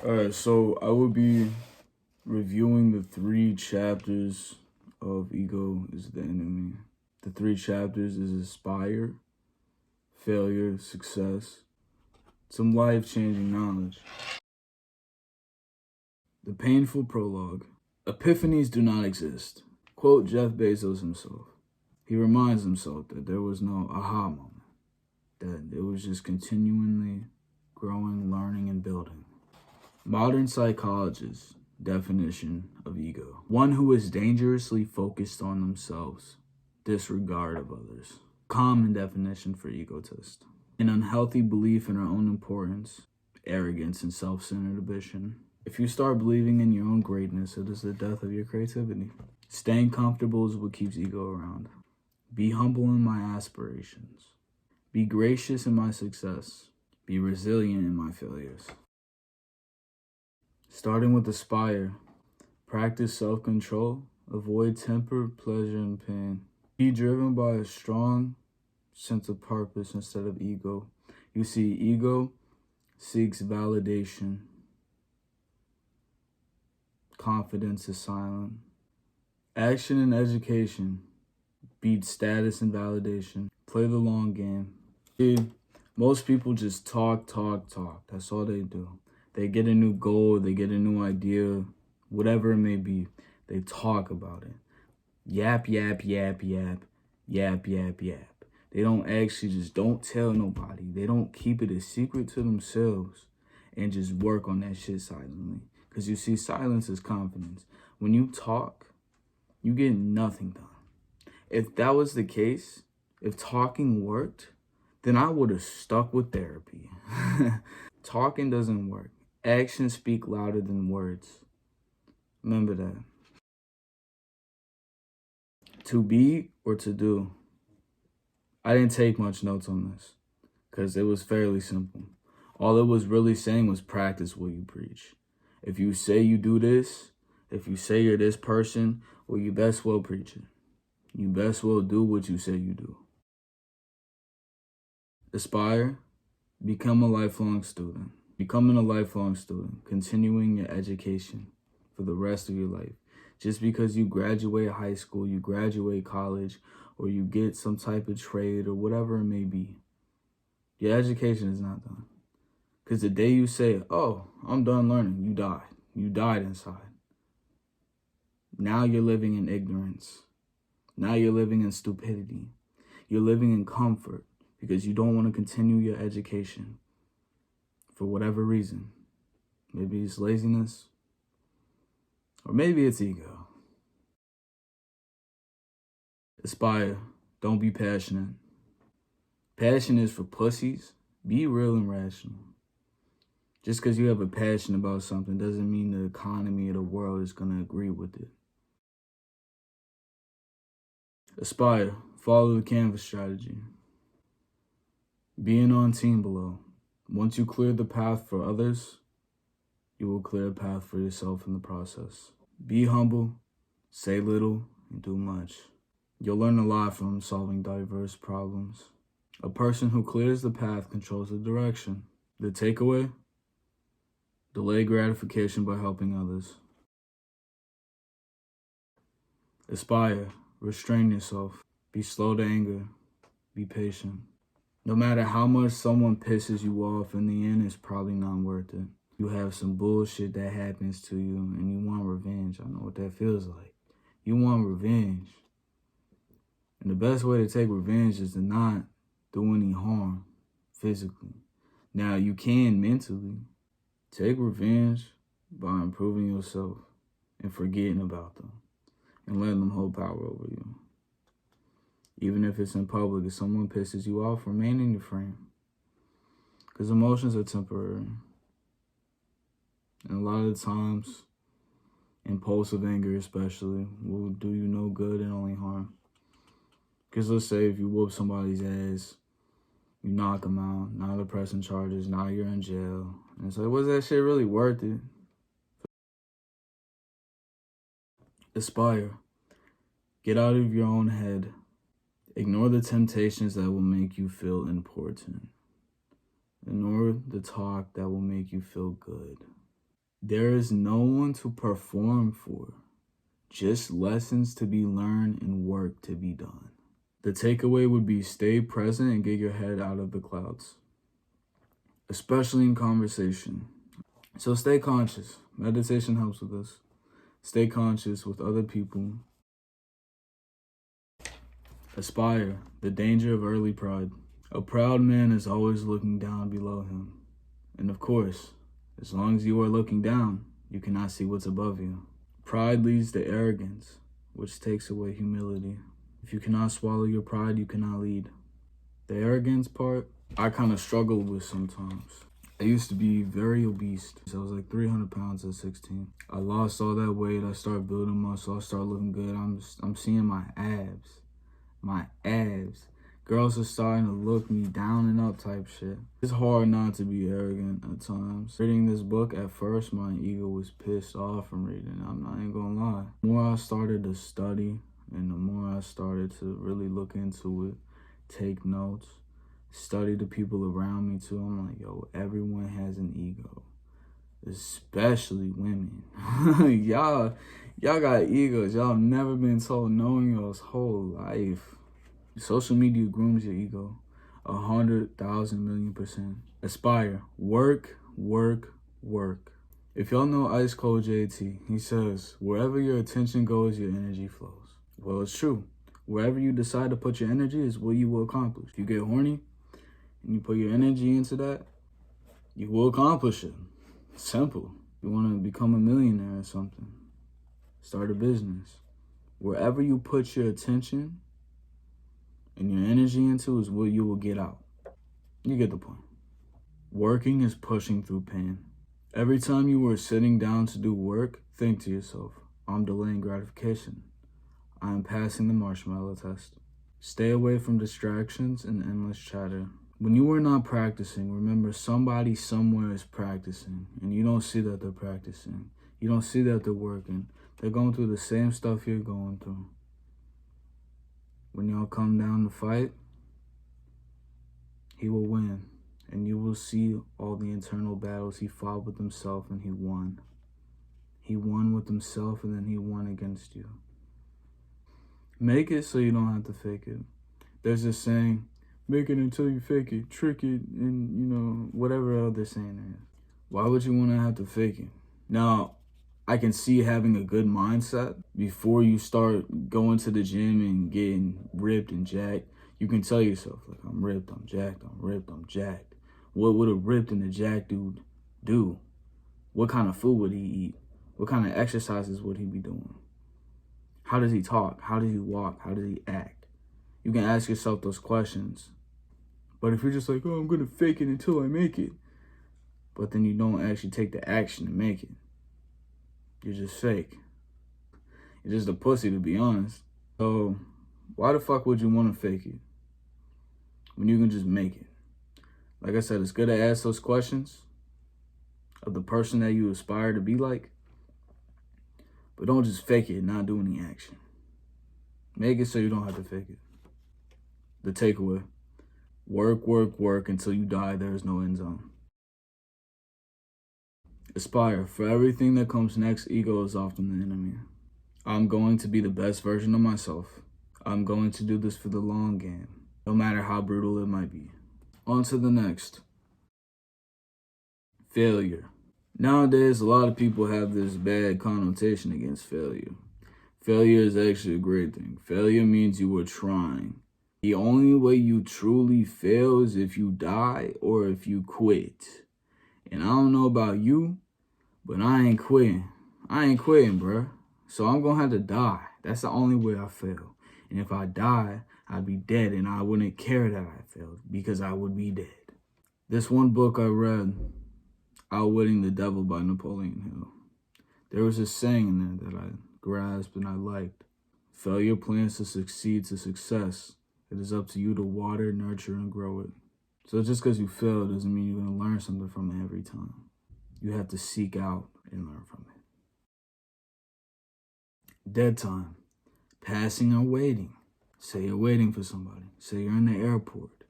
Alright, so I will be reviewing the 3 chapters of Ego is the Enemy. The 3 chapters is Aspire, Failure, Success, some life-changing knowledge. The painful prologue. Epiphanies do not exist. Quote Jeff Bezos himself. He reminds himself that there was no aha moment, that it was just continually growing, learning, and building. Modern psychologists' definition of ego: one who is dangerously focused on themselves, disregard of others. Common definition for egotist: an unhealthy belief in our own importance, arrogance, and self-centered ambition. If you start believing in your own greatness, it is the death of your creativity. Staying comfortable is what keeps ego around. Be humble in my aspirations. Be gracious in my success. Be resilient in my failures. Starting with Aspire, practice self-control, avoid temper, pleasure, and pain. Be driven by a strong sense of purpose instead of ego. You see, ego seeks validation. Confidence is silent. Action and education beat status and validation. Play the long game. See, most people just talk. That's all they do. They get a new goal, they get a new idea, whatever it may be. They talk about it. Yap. They don't actually just don't tell nobody. They don't keep it a secret to themselves and just work on that shit silently. Because you see, silence is confidence. When you talk, you get nothing done. If that was the case, if talking worked, then I would have stuck with therapy. Talking doesn't work. Actions speak louder than words. Remember that. To be or to do. I didn't take much notes on this because it was fairly simple. All it was really saying was practice what you preach. If you say you do this, if you say you're this person, well, you best well preach it. You best well do what you say you do. Aspire, become a lifelong student. Becoming a lifelong student, continuing your education for the rest of your life. Just because you graduate high school, you graduate college, or you get some type of trade or whatever it may be, your education is not done. Because the day you say, oh, I'm done learning, you died. You died inside. Now you're living in ignorance. Now you're living in stupidity. You're living in comfort because you don't want to continue your education for whatever reason. Maybe it's laziness, or maybe it's ego. Aspire, don't be passionate. Passion is for pussies. Be real and rational. Just because you have a passion about something doesn't mean the economy of the world is going to agree with it. Aspire, follow the canvas strategy. Being on team below. Once you clear the path for others, you will clear a path for yourself in the process. Be humble, say little, and do much. You'll learn a lot from solving diverse problems. A person who clears the path controls the direction. The takeaway? Delay gratification by helping others. Aspire, restrain yourself. Be slow to anger. Be patient. No matter how much someone pisses you off, in the end, it's probably not worth it. You have some bullshit that happens to you and you want revenge. I know what that feels like. You want revenge. And the best way to take revenge is to not do any harm physically. Now, you can mentally take revenge by improving yourself and forgetting about them and letting them hold power over you. Even if it's in public, if someone pisses you off, remain in your frame. Because emotions are temporary. And a lot of the times, impulsive anger especially, will do you no good and only harm. Because let's say if you whoop somebody's ass, you knock them out, now they're pressing charges, now you're in jail. And it's like, was that shit really worth it? Aspire. Get out of your own head. Ignore the temptations that will make you feel important. Ignore the talk that will make you feel good. There is no one to perform for, just lessons to be learned and work to be done. The takeaway would be stay present and get your head out of the clouds, especially in conversation. So stay conscious. Meditation helps with this. Stay conscious with other people. Aspire. The danger of early pride. A proud man is always looking down below him. And of course, as long as you are looking down, you cannot see what's above you. Pride leads to arrogance, which takes away humility. If you cannot swallow your pride, you cannot lead. The arrogance part, I kind of struggled with sometimes. I used to be very obese. So I was like 300 pounds at 16. I lost all that weight. I started building muscle. I started looking good. I'm seeing my abs. My abs. Girls are starting to look me down and up type shit. It's hard not to be arrogant at times. Reading this book, at first, my ego was pissed off from reading it. I'm not even gonna lie. The more I started to study and the more I started to really look into it, take notes, study the people around me too, I'm like, yo, everyone has an ego. Especially women. Y'all got egos. Y'all have never been told knowing y'all's whole life. Social media grooms your ego 100,000,000,000%. Aspire. Work, work, work. If y'all know Ice Cold JT, he says, wherever your attention goes, your energy flows. Well, it's true. Wherever you decide to put your energy is what you will accomplish. If you get horny and you put your energy into that, you will accomplish it. Simple. You want to become a millionaire or something, start a business. Wherever you put your attention and your energy into is what you will get out. You get the point. Working is pushing through pain. Every time you are sitting down to do work, think to yourself, I'm delaying gratification. I am passing the marshmallow test. Stay away from distractions and endless chatter. When you are not practicing, remember somebody somewhere is practicing, and you don't see that they're practicing. You don't see that they're working. They're going through the same stuff you're going through. When y'all come down to fight, he will win, and you will see all the internal battles he fought with himself, and he won. He won with himself, and then he won against you. Make it so you don't have to fake it. There's this saying, make it until you fake it, trick it, and, whatever other saying is. Why would you want to have to fake it? Now, I can see having a good mindset before you start going to the gym and getting ripped and jacked. You can tell yourself, like, I'm ripped, I'm jacked, I'm ripped, I'm jacked. What would a ripped and a jacked dude do? What kind of food would he eat? What kind of exercises would he be doing? How does he talk? How does he walk? How does he act? You can ask yourself those questions. But if you're just like, oh, I'm going to fake it until I make it, but then you don't actually take the action to make it, you're just fake. You're just a pussy, to be honest. So why the fuck would you want to fake it when you can just make it? Like I said, it's good to ask those questions of the person that you aspire to be like, but don't just fake it and not do any action. Make it so you don't have to fake it. The takeaway. Work, work, work until you die. There is no end zone. Aspire. For everything that comes next, ego is often the enemy. I'm going to be the best version of myself. I'm going to do this for the long game, no matter how brutal it might be. On to the next. Failure. Nowadays, a lot of people have this bad connotation against failure. Failure is actually a great thing. Failure means you were trying. The only way you truly fail is if you die or if you quit. And I don't know about you, but I ain't quitting. I ain't quitting, bruh. So I'm going to have to die. That's the only way I fail. And if I die, I'd be dead, and I wouldn't care that I failed because I would be dead. This one book I read, Outwitting the Devil by Napoleon Hill. There was a saying in there that I grasped and I liked. Failure plans to succeed to success. It is up to you to water, nurture, and grow it. So just because you fail doesn't mean you're going to learn something from it every time. You have to seek out and learn from it. Dead time. Passing or waiting. Say you're waiting for somebody. Say you're in the airport.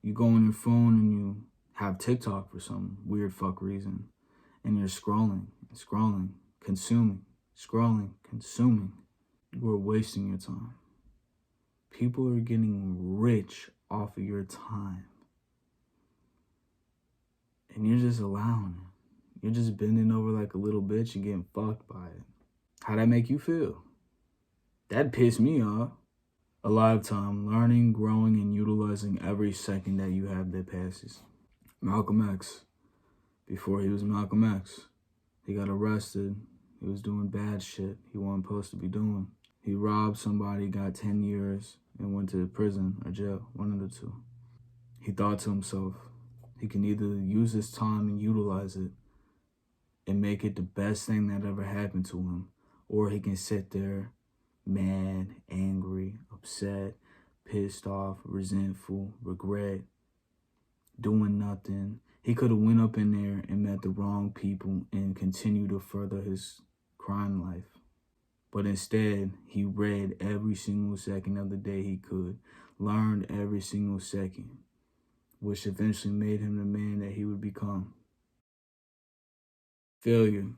You go on your phone and you have TikTok for some weird fuck reason. and you're scrolling, consuming, consuming. You are wasting your time. People are getting rich off of your time. And you're just allowing it. You're just bending over like a little bitch and getting fucked by it. How'd that make you feel? That pissed me off. A lifetime learning, growing, and utilizing every second that you have that passes. Malcolm X, before he was Malcolm X, he got arrested. He was doing bad shit he wasn't supposed to be doing. He robbed somebody, got 10 years, and went to prison or jail, one of the two. He thought to himself, he can either use his time and utilize it and make it the best thing that ever happened to him, or he can sit there mad, angry, upset, pissed off, resentful, regret, doing nothing. He could have went up in there and met the wrong people and continued to further his crime life. But instead, he read every single second of the day he could, learned every single second, which eventually made him the man that he would become. Failure.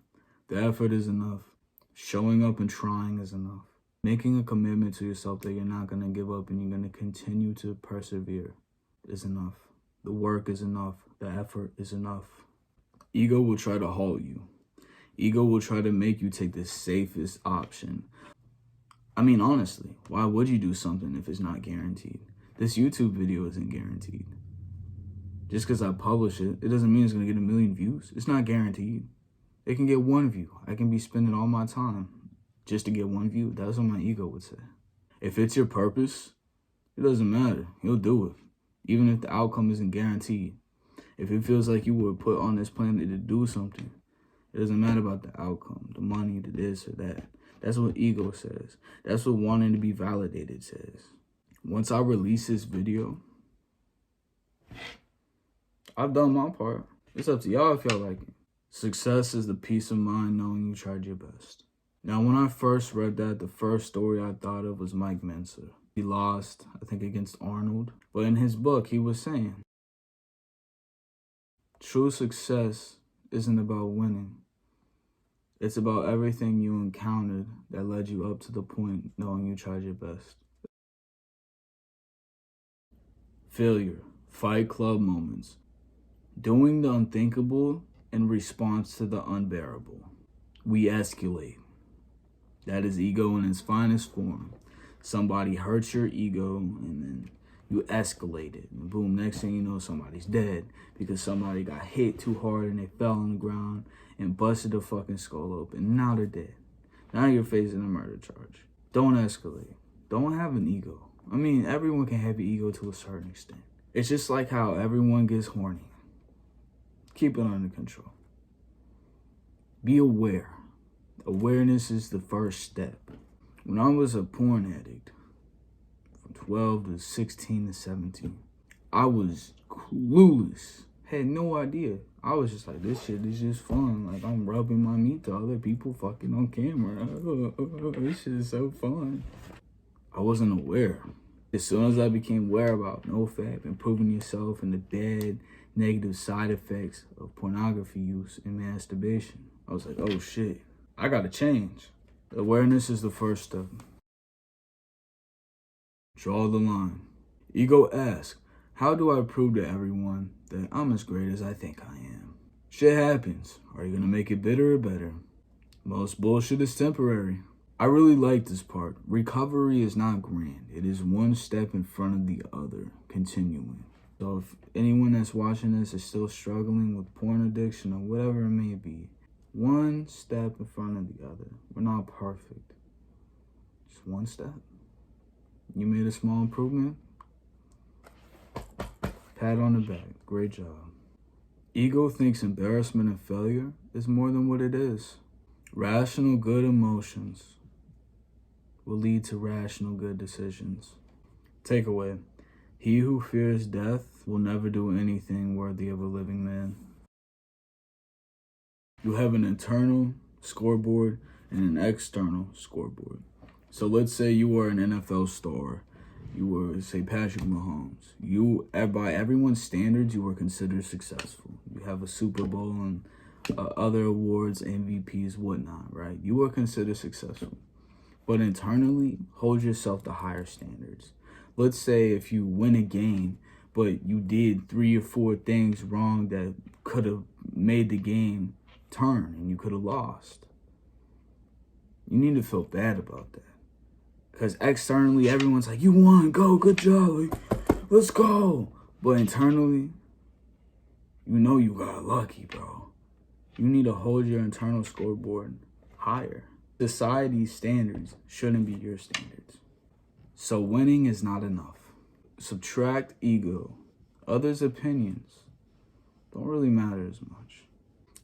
The effort is enough. Showing up and trying is enough. Making a commitment to yourself that you're not going to give up and you're going to continue to persevere is enough. The work is enough. The effort is enough. Ego will try to halt you. Ego will try to make you take the safest option. I mean, honestly, why would you do something if it's not guaranteed? This YouTube video isn't guaranteed. Just because I publish it, it doesn't mean it's going to get 1 million views. It's not guaranteed. It can get 1 view. I can be spending all my time just to get 1 view. That's what my ego would say. If it's your purpose, it doesn't matter. You'll do it, even if the outcome isn't guaranteed. If it feels like you were put on this planet to do something, it doesn't matter about the outcome, the money, the this or that. That's what ego says. That's what wanting to be validated says. Once I release this video, I've done my part. It's up to y'all if y'all like it. Success is the peace of mind knowing you tried your best. Now, when I first read that, the first story I thought of was Mike Menser. He lost, I think, against Arnold. But in his book, he was saying, true success isn't about winning. It's about everything you encountered that led you up to the point knowing you tried your best. Failure, Fight Club moments. Doing the unthinkable in response to the unbearable. We escalate. That is ego in its finest form. Somebody hurts your ego and then you escalate it. And boom, next thing you know, somebody's dead because somebody got hit too hard and they fell on the ground and busted their fucking skull open. Now they're dead. Now you're facing a murder charge. Don't escalate. Don't have an ego. I mean, everyone can have an ego to a certain extent. It's just like how everyone gets horny. Keep it under control. Be aware. Awareness is the first step. When I was a porn addict, from 12 to 16 to 17, I was clueless. Had no idea. I was just like, this shit is just fun. Like, I'm rubbing my meat to other people fucking on camera. This shit is so fun. I wasn't aware. As soon as I became aware about NoFap, improving yourself, and the bad, negative side effects of pornography use and masturbation, I was like, oh shit, I gotta change. Awareness is the first step. Draw the line. Ego asks, how do I prove to everyone that I'm as great as I think I am? Shit happens. Are you gonna make it better or better? Most bullshit is temporary. I really like this part. Recovery is not grand. It is one step in front of the other, continuing. So if anyone that's watching this is still struggling with porn addiction or whatever it may be, one step in front of the other. We're not perfect. Just one step. You made a small improvement. Pat on the back. Great job. Ego thinks embarrassment and failure is more than what it is. Rational good emotions will lead to rational good decisions. Takeaway. He who fears death will never do anything worthy of a living man. You have an internal scoreboard and an external scoreboard. So let's say you were an NFL star. You were, say, Patrick Mahomes. You, by everyone's standards, you were considered successful. You have a Super Bowl and other awards, MVPs, whatnot, right? You are considered successful. But internally, hold yourself to higher standards. Let's say if you win a game, but you did 3 or 4 things wrong that could have made the game turn and you could have lost. You need to feel bad about that. Because externally, everyone's like, you won, go, good job, like, let's go. But internally, you know you got lucky, bro. You need to hold your internal scoreboard higher. Society's standards shouldn't be your standards. So winning is not enough. Subtract ego. Others' opinions don't really matter as much.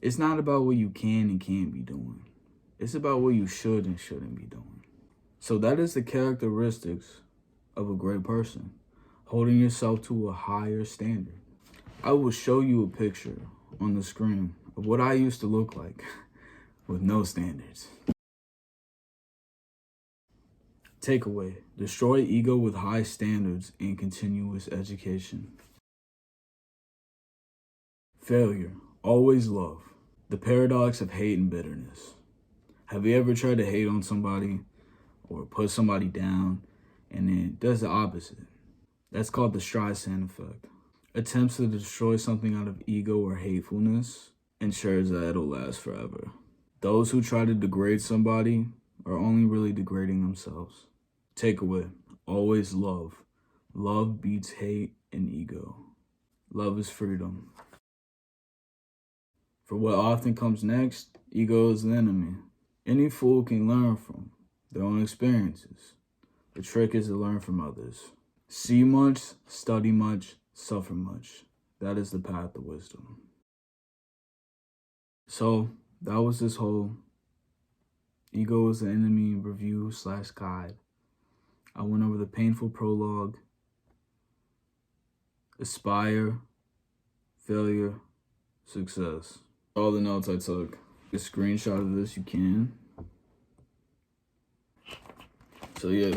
It's not about what you can and can't be doing. It's about what you should and shouldn't be doing. So that is the characteristics of a great person. Holding yourself to a higher standard. I will show you a picture on the screen of what I used to look like with no standards. Takeaway: destroy ego with high standards and continuous education. Failure: always love. The paradox of hate and bitterness. Have you ever tried to hate on somebody or put somebody down and it does the opposite? That's called the Restrain effect. Attempts to destroy something out of ego or hatefulness ensures that it'll last forever. Those who try to degrade somebody are only really degrading themselves. Takeaway: always love. Love beats hate and ego. Love is freedom. For what often comes next, ego is the enemy. Any fool can learn from their own experiences. The trick is to learn from others. See much, study much, suffer much. That is the path to wisdom. So that was this whole ego is the enemy review / guide. I went over the painful prologue, aspire, failure, success. All the notes I took. A screenshot of this, you can. So yeah,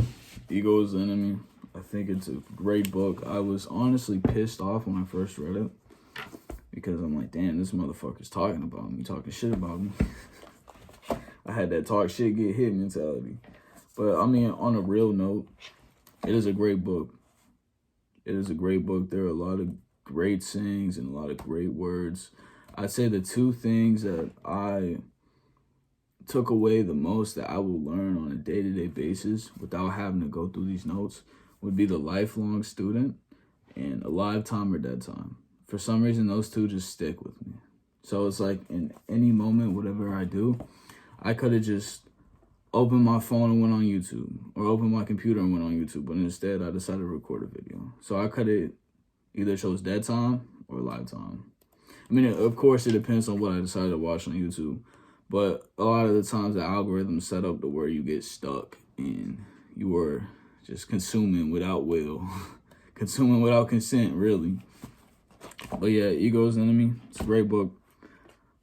ego is the enemy. I think it's a great book. I was honestly pissed off when I first read it because I'm like, damn, this motherfucker's talking about me, talking shit about me. I had that talk shit, get hit mentality. But I mean, on a real note, it is a great book. It is a great book. There are a lot of great sayings and a lot of great words. I'd say the 2 things that I took away the most that I will learn on a day-to-day basis without having to go through these notes would be the lifelong student and alive time or dead time. For some reason, those 2 just stick with me. So it's like in any moment, whatever I do, I could have just opened my phone and went on YouTube, or opened my computer and went on YouTube, but instead I decided to record a video. So I could have either chose dead time or live time. I mean, of course, it depends on what I decided to watch on YouTube, but a lot of the times the algorithm is set up to where you get stuck and you are just consuming without will, consuming without consent, really. But yeah, Ego is the Enemy. It's a great book.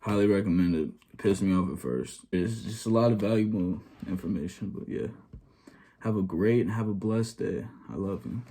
Highly recommend it. It pissed me off at first. It's just a lot of valuable information, but yeah. Have a great and have a blessed day. I love you.